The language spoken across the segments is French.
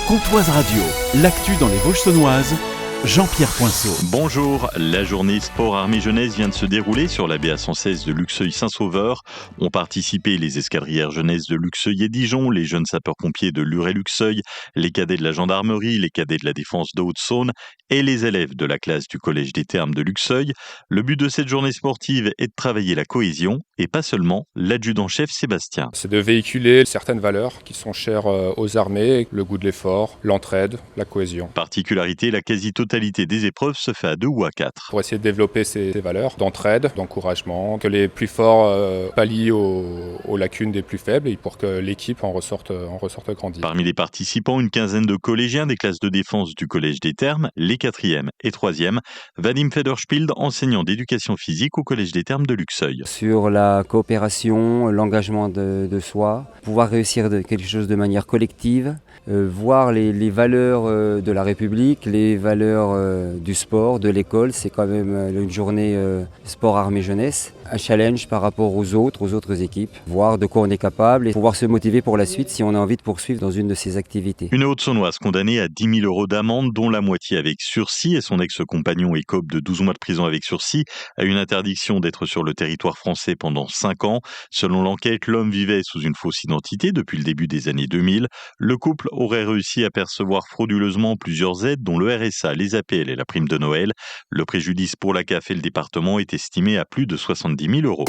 Comtoise Radio, l'actu dans les Vosges saunoises, Jean-Pierre Poinceau. Bonjour, la journée sport armée jeunesse vient de se dérouler sur la BA116 de Luxeuil-Saint-Sauveur. Ont participé les escadrières jeunesse de Luxeuil et Dijon, les jeunes sapeurs-pompiers de Lure et Luxeuil, les cadets de la gendarmerie, les cadets de la défense de Haute-Saône et les élèves de la classe du collège des Thermes de Luxeuil. Le but de cette journée sportive est de travailler la cohésion et pas seulement l'adjudant-chef Sébastien. C'est de véhiculer certaines valeurs qui sont chères aux armées, le goût de l'effort, l'entraide, la cohésion. Particularité, la quasi-totalité des épreuves se fait à 2 ou à 4. Pour essayer de développer ces valeurs d'entraide, d'encouragement, que les plus forts pallient aux lacunes des plus faibles et pour que l'équipe en ressorte grandie. Parmi les participants, une quinzaine de collégiens des classes de défense du collège des Thermes, les 4e et 3e. Vadim Federspield, enseignant d'éducation physique au collège des Thermes de Luxeuil. Sur la coopération, l'engagement de soi, pouvoir réussir quelque chose de manière collective, voir les valeurs de la République, les valeurs du sport, de l'école. C'est quand même une journée sport armée jeunesse, un challenge par rapport aux autres équipes, voir de quoi on est capable et pouvoir se motiver pour la suite si on a envie de poursuivre dans une de ces activités. Une Haute-Saunoise condamnée à 10 000 € d'amende, dont la moitié avec sursis, et son ex-compagnon écope de 12 mois de prison avec sursis, a une interdiction d'être sur le territoire français pendant 5 ans. Selon l'enquête, l'homme vivait sous une fausse identité depuis le début des années 2000. Le couple aurait réussi à percevoir frauduleusement plusieurs aides, dont le RSA, les APL et la prime de Noël. Le préjudice pour la CAF et le département est estimé à plus de 70 000 €.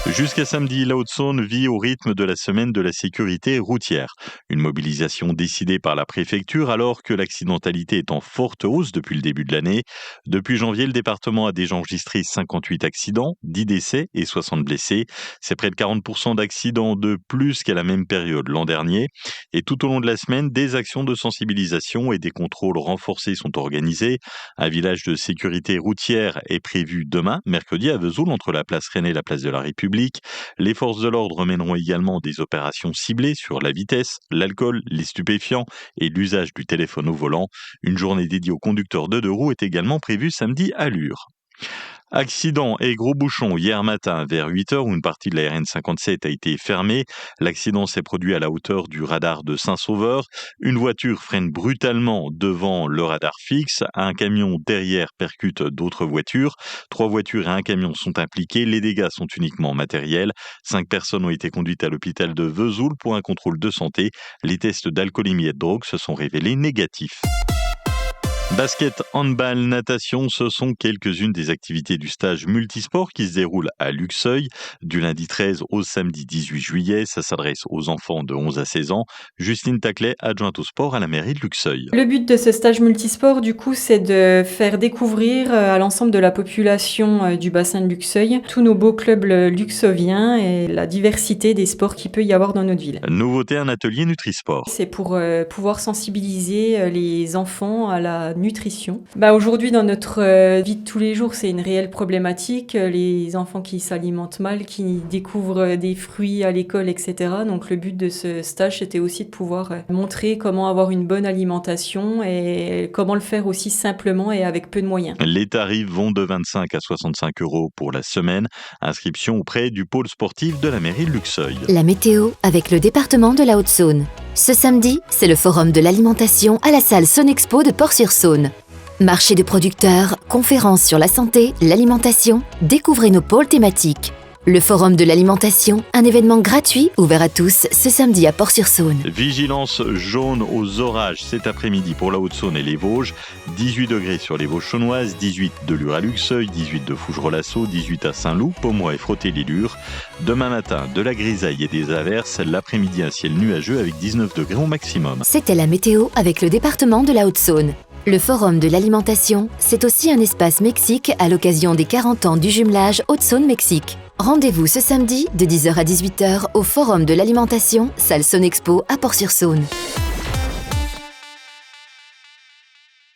Jusqu'à samedi, la Haute-Saône vit au rythme de la semaine de la sécurité routière. Une mobilisation décidée par la préfecture alors que l'accidentalité est en forte hausse depuis le début de l'année. Depuis janvier, le département a déjà enregistré 58 accidents, 10 décès et 60 blessés. C'est près de 40% d'accidents de plus qu'à la même période l'an dernier. Et tout au long de la semaine, des actions de sensibilisation et des contrôles renforcés sont organisés. Un village de sécurité routière est prévu demain, mercredi, à Vesoul, entre la place René et la place de la République. Les forces de l'ordre mèneront également des opérations ciblées sur la vitesse, l'alcool, les stupéfiants et l'usage du téléphone au volant. Une journée dédiée aux conducteurs de 2 roues est également prévue samedi à Lure. Accident et gros bouchon hier matin vers 8h où une partie de la RN57 a été fermée. L'accident s'est produit à la hauteur du radar de Saint-Sauveur. Une voiture freine brutalement devant le radar fixe. Un camion derrière percute d'autres voitures. 3 voitures et un camion sont impliqués. Les dégâts sont uniquement matériels. 5 personnes ont été conduites à l'hôpital de Vesoul pour un contrôle de santé. Les tests d'alcoolémie et de drogue se sont révélés négatifs. Basket, handball, natation, ce sont quelques-unes des activités du stage multisport qui se déroule à Luxeuil du lundi 13 au samedi 18 juillet. Ça s'adresse aux enfants de 11 à 16 ans. Justine Taclet, adjointe au sport à la mairie de Luxeuil. Le but de ce stage multisport, du coup, c'est de faire découvrir à l'ensemble de la population du bassin de Luxeuil tous nos beaux clubs luxeuviens et la diversité des sports qu'il peut y avoir dans notre ville. Nouveauté, un atelier Nutrisport. C'est pour pouvoir sensibiliser les enfants à la nutrition. Aujourd'hui, dans notre vie de tous les jours, c'est une réelle problématique. Les enfants qui s'alimentent mal, qui découvrent des fruits à l'école, etc. Donc le but de ce stage, c'était aussi de pouvoir montrer comment avoir une bonne alimentation et comment le faire aussi simplement et avec peu de moyens. Les tarifs vont de 25 à 65 € pour la semaine. Inscription auprès du pôle sportif de la mairie de Luxeuil. La météo avec le département de la Haute-Saône. Ce samedi, c'est le forum de l'alimentation à la salle Sonexpo de Port-sur-Saône. Marché de producteurs, conférences sur la santé, l'alimentation, découvrez nos pôles thématiques. Le Forum de l'alimentation, un événement gratuit ouvert à tous ce samedi à Port-sur-Saône. Vigilance jaune aux orages cet après-midi pour la Haute-Saône et les Vosges. 18 degrés sur les Vosges saunoises, 18 de Lure à Luxeuil, 18 de Fougerolles-Lasso, 18 à Saint-Loup, Pomoy et Frotté-les-Lures. Demain matin, de la grisaille et des averses. L'après-midi, un ciel nuageux avec 19 degrés au maximum. C'était la météo avec le département de la Haute-Saône. Le Forum de l'alimentation, c'est aussi un espace Mexique à l'occasion des 40 ans du jumelage Haute-Saône-Mexique. Rendez-vous ce samedi de 10h à 18h au Forum de l'alimentation, salle Sonexpo à Port-sur-Saône.